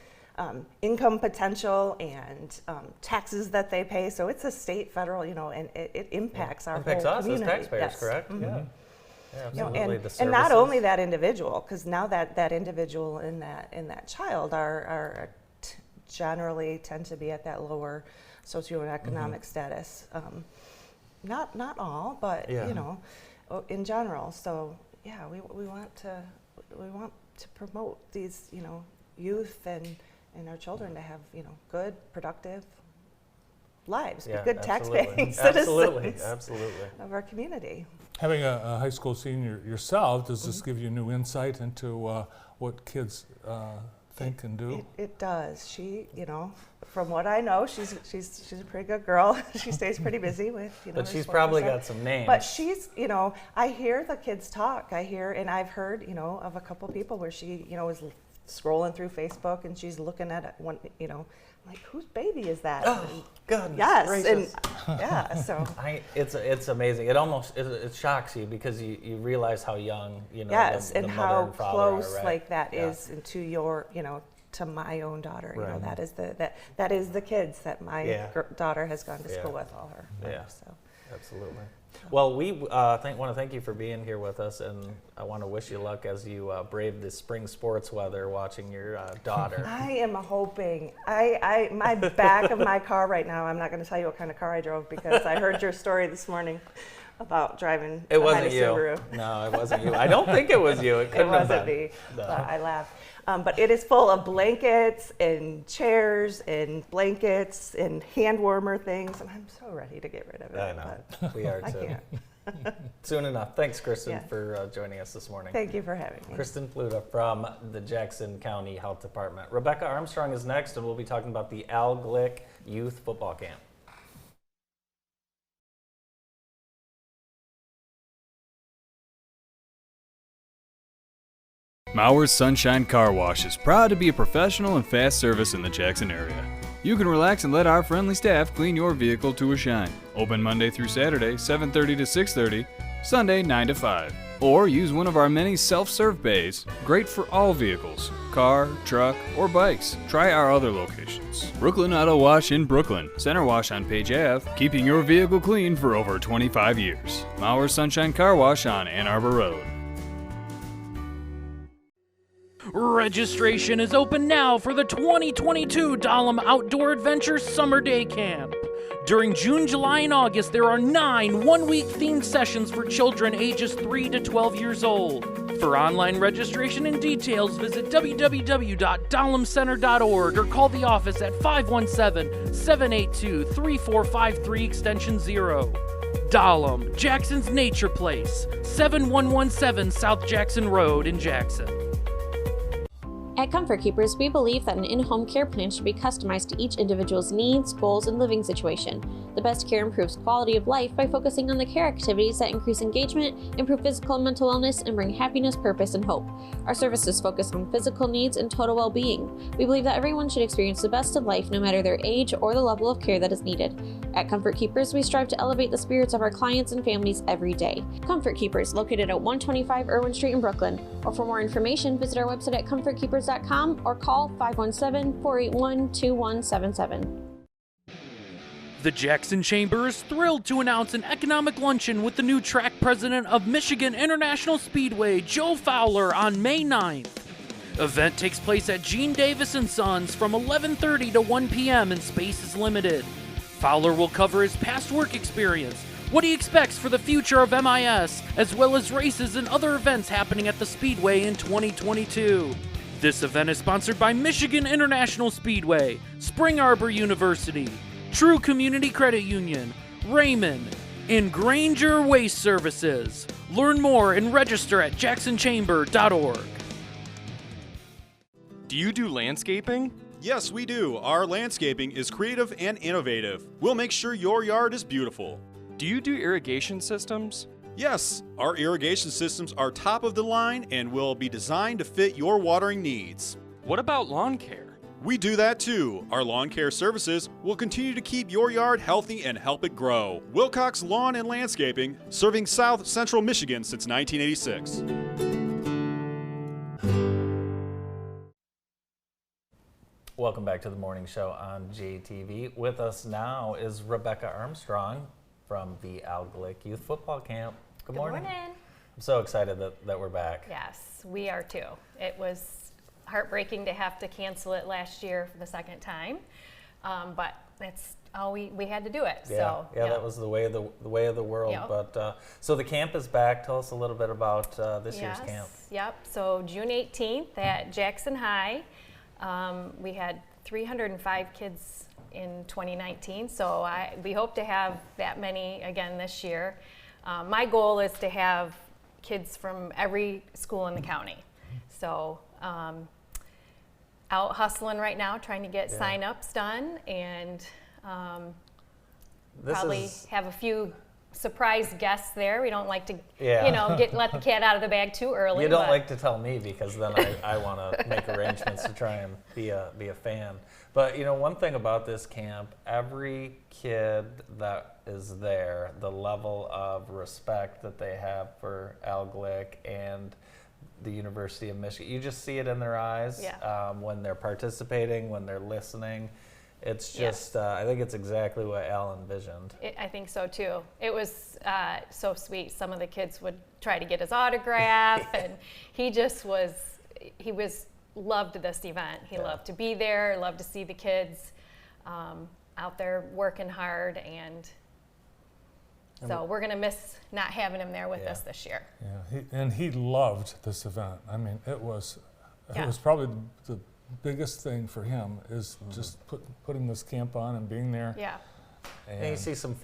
income potential and taxes that they pay. So it's a state, federal, and it impacts our
Impacts
whole
us
community.
as taxpayers,
Yes.
correct?
Mhm.
Yeah. Yeah, absolutely. The
And not
services.
only that individual, because now that individual and that child are generally tend to be at that lower socioeconomic status. Not all, but in general. So yeah, we want to promote these youth and our children to have good, productive lives,
Yeah,
be good
absolutely.
tax-paying citizens
Absolutely.
of our community.
Having a high school senior yourself, does this give you new insight into what kids think and do?
It does. She, from what I know, she's a pretty good girl. She stays pretty busy with,
But
her
she's
sports
probably
and
got
stuff.
some names.
But she's, I hear the kids talk. And I've heard, of a couple people where she, is scrolling through Facebook and she's looking at one, like, whose baby is that?
Oh, God.
Yes,
Gracious.
and yeah, so.
It's amazing. It shocks you because you realize how young,
Yes,
the
and
mother
how
and father
close
are, right?
like that
Yeah.
is to your, to my own daughter.
Right.
That is the kids that my daughter has gone to school
Yeah.
with all her.
Yeah.
So.
Absolutely. Well, we want to thank you for being here with us, and I want to wish you luck as you brave the spring sports weather watching your daughter.
I am hoping. My back of my car right now, I'm not going to tell you what kind of car I drove because I heard your story this morning about driving
It
behind
wasn't
a
you.
Subaru.
No, it wasn't you. I don't think it was you. It couldn't have
wasn't
been.
me,
No.
but I laughed. But it is full of blankets and chairs and blankets and hand warmer things, and I'm so ready to get rid of it.
I know.
but
We are
I
too.
can't.
Soon enough. Thanks, Kristen,
Yeah.
for joining us this morning.
Thank you for having me.
Kristen Pluta from the Jackson County Health Department. Rebecca Armstrong is next, and we'll be talking about the Al Glick Youth Football Camp.
Mauer's Sunshine Car Wash is proud to be a professional and fast service in the Jackson area. You can relax and let our friendly staff clean your vehicle to a shine. Open Monday through Saturday, 7:30 to 6:30, Sunday 9 to 5. Or use one of our many self-serve bays, great for all vehicles, car, truck, or bikes. Try our other locations. Brooklyn Auto Wash in Brooklyn, Center Wash on Page Ave, keeping your vehicle clean for over 25 years. Mauer's Sunshine Car Wash on Ann Arbor Road.
Registration is open now for the 2022 Dahlem Outdoor Adventure Summer Day Camp. During June, July, and August, there are 9 one-week themed sessions for children ages 3 to 12 years old. For online registration and details, visit www.dahlemcenter.org or call the office at 517-782-3453 extension 0. Dahlem, Jackson's Nature Place, 7117 South Jackson Road in Jackson.
At Comfort Keepers, we believe that an in-home care plan should be customized to each individual's needs, goals, and living situation. The best care improves quality of life by focusing on the care activities that increase engagement, improve physical and mental wellness, and bring happiness, purpose, and hope. Our services focus on physical needs and total well-being. We believe that everyone should experience the best of life no matter their age or the level of care that is needed. At Comfort Keepers, we strive to elevate the spirits of our clients and families every day. Comfort Keepers, located at 125 Irwin Street in Brooklyn. Or for more information, visit our website at comfortkeepers.com or call 517-481-2177.
The Jackson Chamber is thrilled to announce an economic luncheon with the new track president of Michigan International Speedway, Joe Fowler, on May 9th. Event takes place at Gene Davis & Sons from 11:30 to 1 p.m. and space is limited. Fowler will cover his past work experience, what he expects for the future of MIS, as well as races and other events happening at the Speedway in 2022. This event is sponsored by Michigan International Speedway, Spring Arbor University, True Community Credit Union, Raymond, and Granger Waste Services. Learn more and register at jacksonchamber.org.
Do you do landscaping?
Yes, we do. Our landscaping is creative and innovative. We'll make sure your yard is beautiful.
Do you do irrigation systems?
Yes, our irrigation systems are top of the line and will be designed to fit your watering needs.
What about lawn care?
We do that too. Our lawn care services will continue to keep your yard healthy and help it grow. Wilcox Lawn and Landscaping, serving South Central Michigan since 1986.
Welcome back to the morning show on JTV. With us now is Rebecca Armstrong from the Al Glick Youth Football Camp. Good morning. I'm so excited that we're back.
Yes, we are too. It was heartbreaking to have to cancel it last year for the second time, but that's all we had to do it.
Yeah,
so
that was the way of the world.
Yep.
But so the camp is back. Tell us a little bit about this year's camp.
Yep. So June 18th at Jackson High, we had 305 kids in 2019. So we hope to have that many again this year. My goal is to have kids from every school in the county. So out hustling right now, trying to get sign-ups done, and probably have a few surprise guests there. We don't like to, let the cat out of the bag too early.
You don't like to tell me, because then I want to make arrangements to try and be a fan. But one thing about this camp, every kid that is there, the level of respect that they have for Al Glick and the University of Michigan, you just see it in their eyes when they're participating, when they're listening. It's just, I think it's exactly what Al envisioned.
I think so too. It was so sweet. Some of the kids would try to get his autograph, and he loved this event. He loved to be there, loved to see the kids out there working hard, and so we're going to miss not having him there with us this year.
Yeah, he loved this event. I mean, it was probably the biggest thing for him is just putting this camp on and being there.
Yeah.
And you see some,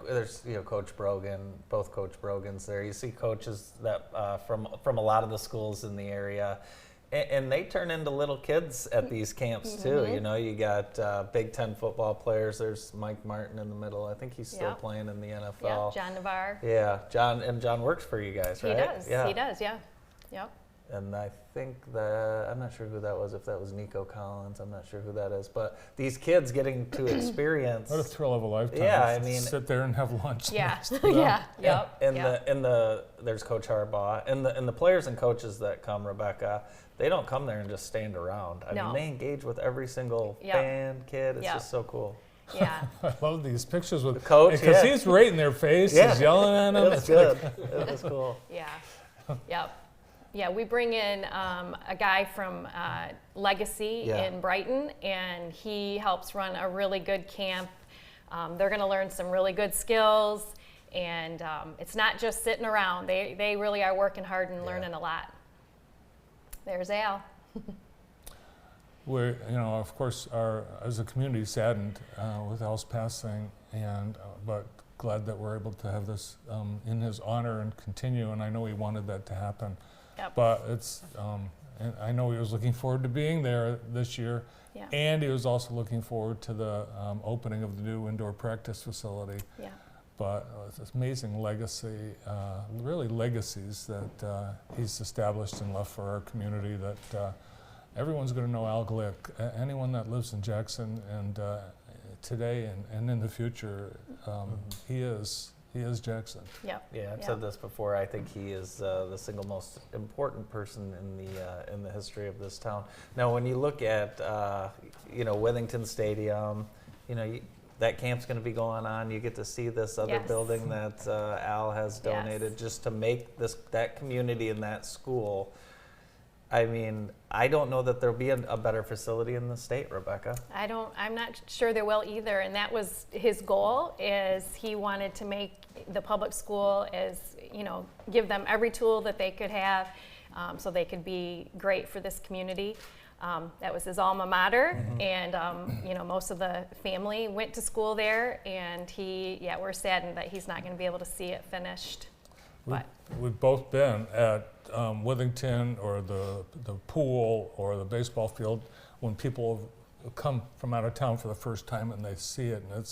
there's Coach Brogan, both Coach Brogans there. You see coaches that from a lot of the schools in the area, and they turn into little kids at these camps too. You got Big Ten football players. There's Mike Martin in the middle. I think he's still playing in the NFL.
Yeah, John Navarre.
Yeah, John works for you guys, right?
He does. Yeah. Yep.
And I think that, I'm not sure who that was, if that was Nico Collins, I'm not sure who that is. But these kids getting to experience.
What a thrill of a lifetime.
Yeah,
to
I mean.
sit there and have lunch.
Yeah,
next to them.
yeah, yep.
And there's Coach Harbaugh. And the players and coaches that come, Rebecca, they don't come there and just stand around. I mean, they engage with every single fan, kid. It's just so cool.
Yeah.
I love these pictures with
the coach,
because he's right in their face. He's yelling at them.
It's good. It was cool.
Yeah. Yep. Yeah, we bring in a guy from Legacy in Brighton, and he helps run a really good camp. They're going to learn some really good skills, and it's not just sitting around. They really are working hard and learning a lot. There's Al.
We're, of course, are as a community saddened with Al's passing, and but glad that we're able to have this in his honor and continue. And I know he wanted that to happen.
Yep.
But it's, and I know he was looking forward to being there this year, and he was also looking forward to the opening of the new indoor practice facility.
Yeah.
But it's this amazing legacy, really legacies that he's established and left for our community that everyone's going to know Al Glick. Anyone that lives in Jackson and today and in the future, he is Jackson.
Yep.
Yeah, I've said this before. I think he is the single most important person in the history of this town. Now, when you look at Withington Stadium, that camp's going to be going on. You get to see this other building that Al has donated just to make that community and that school. I mean, I don't know that there'll be a better facility in the state, Rebecca.
I'm not sure there will either, and that was his goal. Is he wanted to make the public school give them every tool that they could have, so they could be great for this community. That was his alma mater, and most of the family went to school there, and we're saddened that he's not going to be able to see it finished.
We've both been at Withington or the pool or the baseball field when people have come from out of town for the first time and they see it, and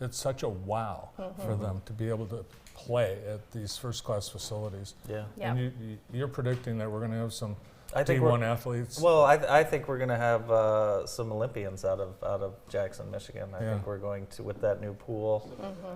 it's such a wow for them to be able to play at these first-class facilities.
Yeah.
And you're predicting that we're going to have some
I think
D1 athletes.
Well, I think we're going to have some Olympians out of Jackson, Michigan. I think we're going to, with that new pool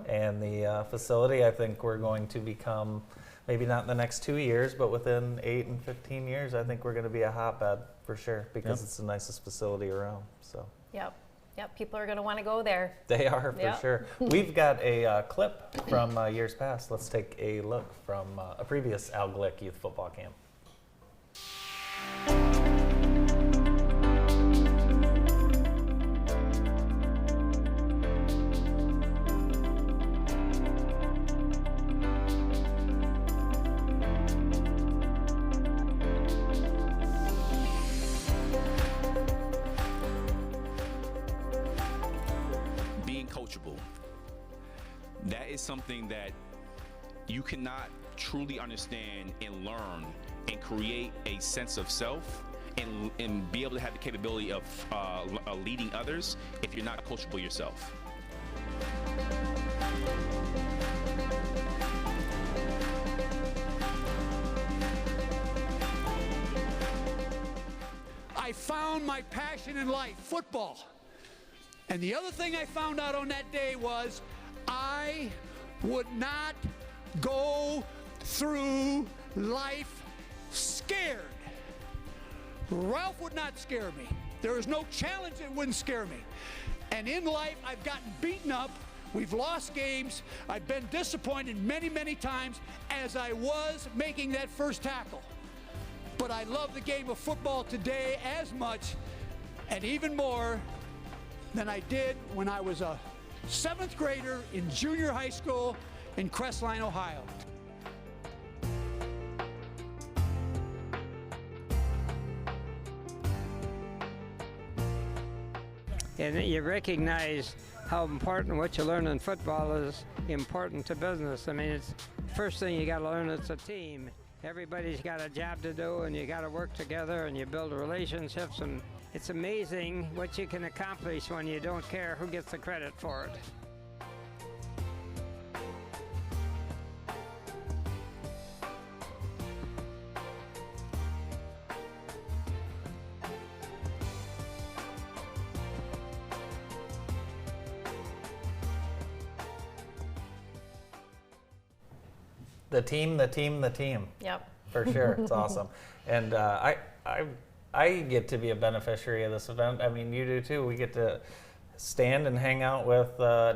and the facility, I think we're going to become, maybe not in the next 2 years, but within 8 and 15 years, I think we're going to be a hotbed for sure, because it's the nicest facility around. So.
Yep, people are going to want to go there.
They are, for sure. We've got a clip from years past. Let's take a look from a previous Al Glick youth football camp.
Being coachable. That is something that you cannot truly understand and learn and create a sense of self and be able to have the capability of leading others if you're not coachable yourself.
I found my passion in life, football. And the other thing I found out on that day was I would not go through life scared. Ralph would not scare me. There is no challenge that wouldn't scare me. And in life, I've gotten beaten up. We've lost games. I've been disappointed many, many times as I was making that first tackle. But I love the game of football today as much and even more than I did when I was a 7th grader in junior high school in Crestline, Ohio.
And you recognize how important what you learn in football is important to business. I mean, it's the first thing you got to learn, it's a team. Everybody's got a job to do, and you got to work together, and you build relationships, and it's amazing what you can accomplish when you don't care who gets the credit for it.
The team.
Yep.
For sure, it's awesome. And I get to be a beneficiary of this event. I mean, you do too. We get to stand and hang out with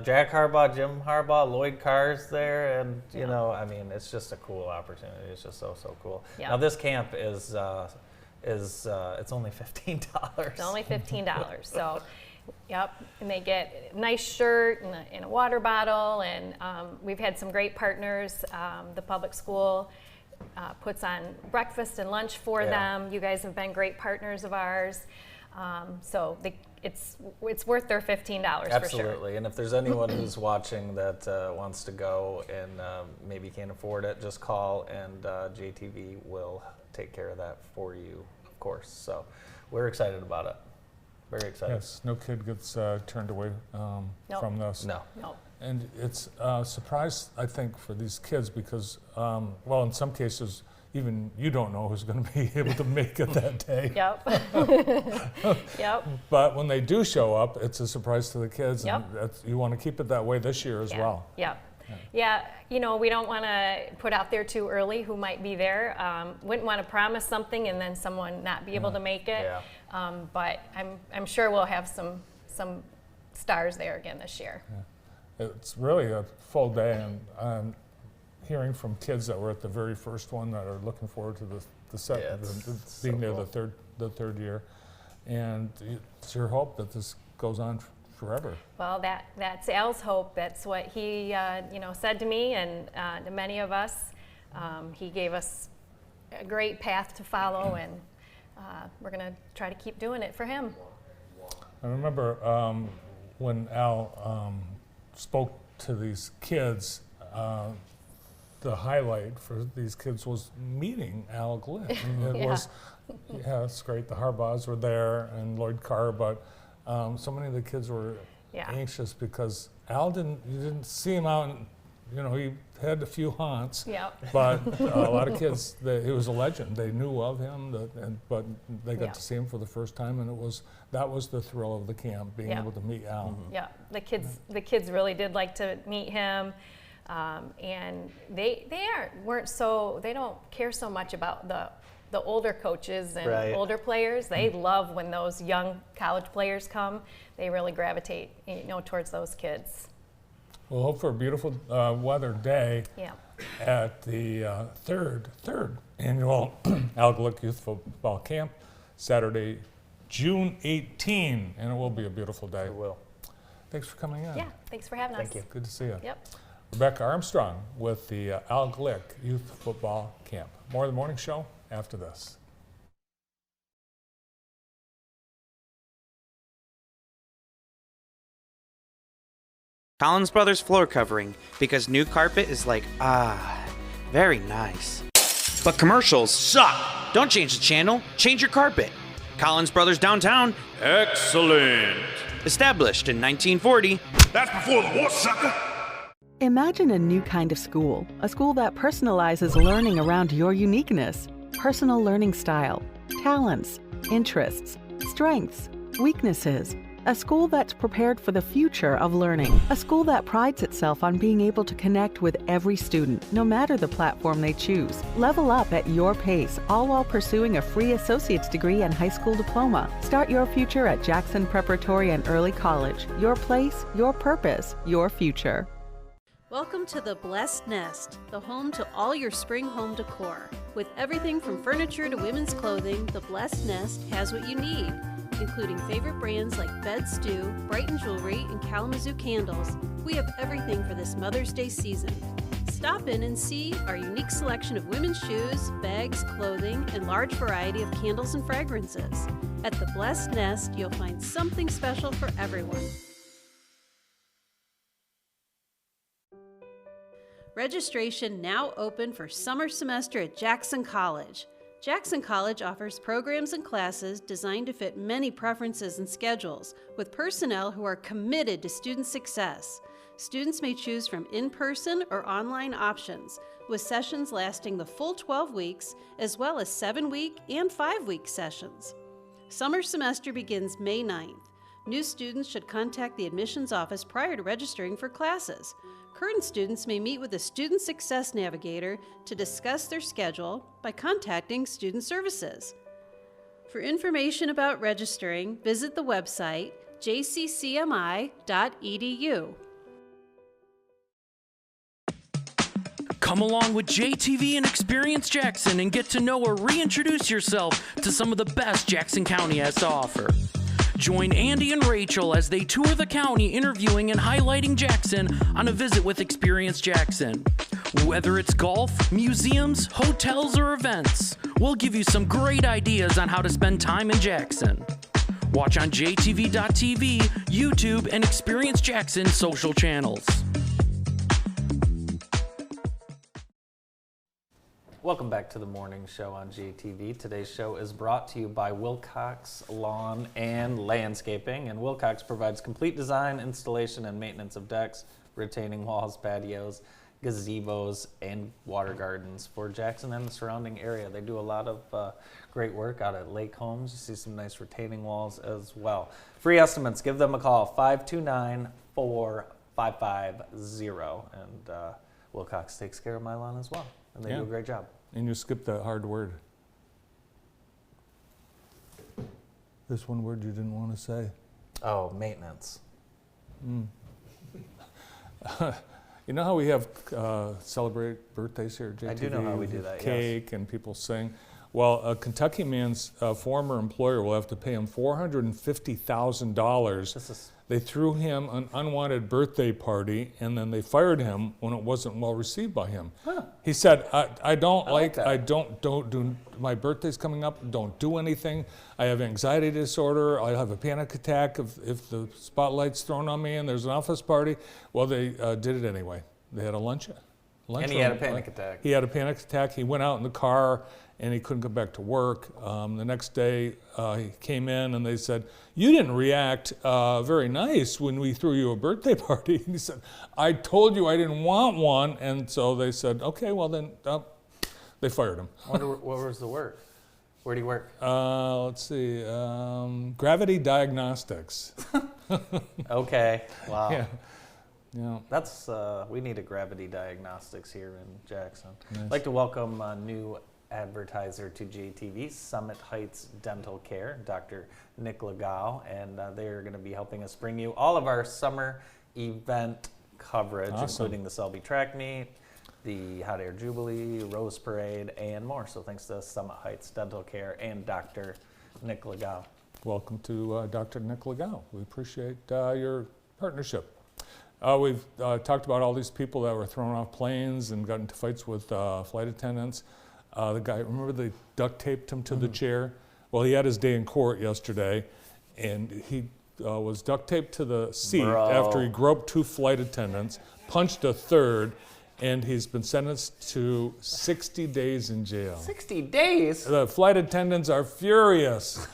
Jack Harbaugh, Jim Harbaugh, Lloyd Carr's there, and you know, I mean, it's just a cool opportunity. It's just so cool.
Yeah.
Now this camp is it's only $15.
It's only $15. So, yep, and they get a nice shirt and a water bottle, and we've had some great partners. The public school puts on breakfast and lunch for them. You guys have been great partners of ours. So it's worth their $15 for sure.
Absolutely, and if there's anyone who's watching that wants to go and maybe can't afford it, just call and JTV will take care of that for you, of course. So we're excited about it. Very excited.
Yes, no kid gets turned away from this.
No.
And it's a surprise, I think, for these kids because, well, in some cases, even you don't know who's going to be able to make it that day.
Yep. Yep.
But when they do show up, it's a surprise to the kids.
Yep.
And you want to keep it that way this year as well.
Yeah, you know, we don't want to put out there too early who might be there. Wouldn't want to promise something and then someone not be able to make it. But I'm sure we'll have some stars there again this year.
It's really a full day, and I'm hearing from kids that were at the very first one that are looking forward to the second, being there the third year. And it's your hope that this goes on forever.
Well, that's Al's hope. That's what he said to me and to many of us. He gave us a great path to follow, and we're going to try to keep doing it for him.
I remember when Al spoke to these kids, the highlight for these kids was meeting Al Glick. It was, it's great. The Harbaughs were there and Lloyd Carr, but so many of the kids were anxious because Al you didn't see him out, and, you know, he had a few haunts, but a lot of kids, he was a legend. They knew of him, but they got to see him for the first time, and that was the thrill of the camp, being able to meet Al.
Yeah, the kids really did like to meet him, and they don't care so much about the older coaches and older players. They love when those young college players come. They really gravitate, towards those kids.
We'll hope for a beautiful weather day at the third annual Al Glick Youth Football Camp, Saturday, June 18, and it will be a beautiful day.
It will.
Thanks for coming in.
Yeah, thanks for having us.
Thank you.
Good to see you.
Yep.
Rebecca Armstrong with the Al Glick Youth Football Camp. More of the morning show after this.
Collins Brothers floor covering, because new carpet is like, very nice. But commercials suck. Don't change the channel, change your carpet. Collins Brothers downtown, excellent. Established in 1940.
That's before the war, sucker.
Imagine a new kind of school, a school that personalizes learning around your uniqueness, personal learning style, talents, interests, strengths, weaknesses. A school that's prepared for the future of learning. A school that prides itself on being able to connect with every student, no matter the platform they choose. Level up at your pace, all while pursuing a free associate's degree and high school diploma. Start your future at Jackson Preparatory and Early College. Your place, your purpose, your future.
Welcome to the Blessed Nest, the home to all your spring home decor. With everything from furniture to women's clothing, the Blessed Nest has what you need, including favorite brands like Bed Stew, Brighton Jewelry, and Kalamazoo Candles. We have everything for this Mother's Day season. Stop in and see our unique selection of women's shoes, bags, clothing, and large variety of candles and fragrances. At the Blessed Nest, you'll find something special for everyone. Registration now open for summer semester at Jackson College. Jackson College offers programs and classes designed to fit many preferences and schedules, with personnel who are committed to student success. Students may choose from in-person or online options, with sessions lasting the full 12 weeks, as well as 7-week and 5-week sessions. Summer semester begins May 9th. New students should contact the admissions office prior to registering for classes. Current students may meet with a Student Success Navigator to discuss their schedule by contacting Student Services. For information about registering, visit the website jccmi.edu.
Come along with JTV and Experience Jackson and get to know or reintroduce yourself to some of the best Jackson County has to offer. Join Andy and Rachel as they tour the county interviewing and highlighting Jackson on a visit with Experience Jackson. Whether it's golf, museums, hotels, or events, we'll give you some great ideas on how to spend time in Jackson. Watch on jtv.tv, YouTube, and Experience Jackson social channels.
Welcome back to the morning show on JTV. Today's show is brought to you by Wilcox Lawn and Landscaping. And Wilcox provides complete design, installation, and maintenance of decks, retaining walls, patios, gazebos, and water gardens for Jackson and the surrounding area. They do a lot of great work out at Lake Homes. You see some nice retaining walls as well. Free estimates, give them a call, 529-4550. And Wilcox takes care of my lawn as well. And they do a great job.
And you skipped that hard word. This one word you didn't want to say.
Oh, maintenance.
You know how we have celebrate birthdays here at JTV?
I do know how we do that,
Cake and people sing. Well, a Kentucky man's former employer will have to pay him $450,000. They threw him an unwanted birthday party, and then they fired him when it wasn't well received by him. Huh. He said, I don't do, my birthday's coming up, don't do anything. I have anxiety disorder, I have a panic attack if the spotlight's thrown on me and there's an office party. Well, they did it anyway. They had a lunch.
And he had a panic attack.
He had a panic attack. He went out in the car and he couldn't go back to work. The next day he came in and they said, you didn't react very nice when we threw you a birthday party. And he said, I told you I didn't want one. And so they said, okay, well then, they fired him.
I wonder what was the work? Where do you work?
Let's see, Gravity Diagnostics.
Okay, wow.
Yeah. Yeah.
That's, we need a Gravity Diagnostics here in Jackson.
Nice.
I'd like to welcome a new advertiser to JTV, Summit Heights Dental Care, Dr. Nick Legal, and they're going to be helping us bring you all of our summer event coverage, including the Selby Track Meet, the Hot Air Jubilee, Rose Parade, and more. So thanks to Summit Heights Dental Care and Dr. Nick Legal.
Welcome to Dr. Nick Legal. We appreciate your partnership. We've talked about all these people that were thrown off planes and got into fights with flight attendants. The guy, remember they duct taped him to the chair? Well, he had his day in court yesterday, and he was duct taped to the seat after he groped 2 flight attendants, punched a third, and he's been sentenced to 60 days in jail.
60 days?
The flight attendants are furious.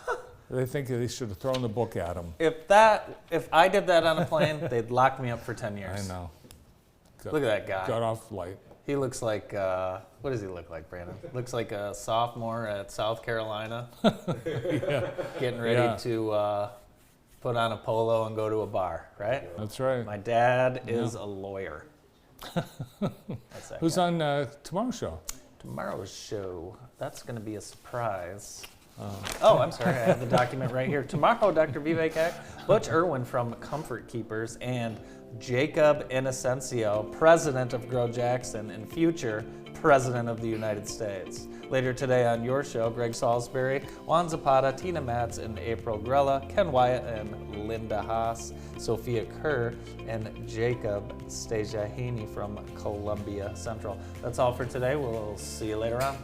They think they should have thrown the book at him.
If I did that on a plane, they'd lock me up for 10 years.
I know.
Look at that guy.
Got off light.
He looks like, what does he look like, Brandon? Looks like a sophomore at South Carolina.
Yeah.
Getting ready to put on a polo and go to a bar, right?
That's right.
My dad is a lawyer. That's that
Who's
guy.
on tomorrow's show?
Tomorrow's show, that's going to be a surprise. Oh, I'm sorry, I have the document right here. Tomorrow, Dr. Vivek Ek, Butch Irwin from Comfort Keepers, and Jacob Inocencio, president of Grow Jackson and future president of the United States. Later today on your show, Greg Salisbury, Juan Zapata, Tina Matz, and April Grella, Ken Wyatt and Linda Haas, Sophia Kerr, and Jacob Stejahini from Columbia Central. That's all for today. We'll see you later on.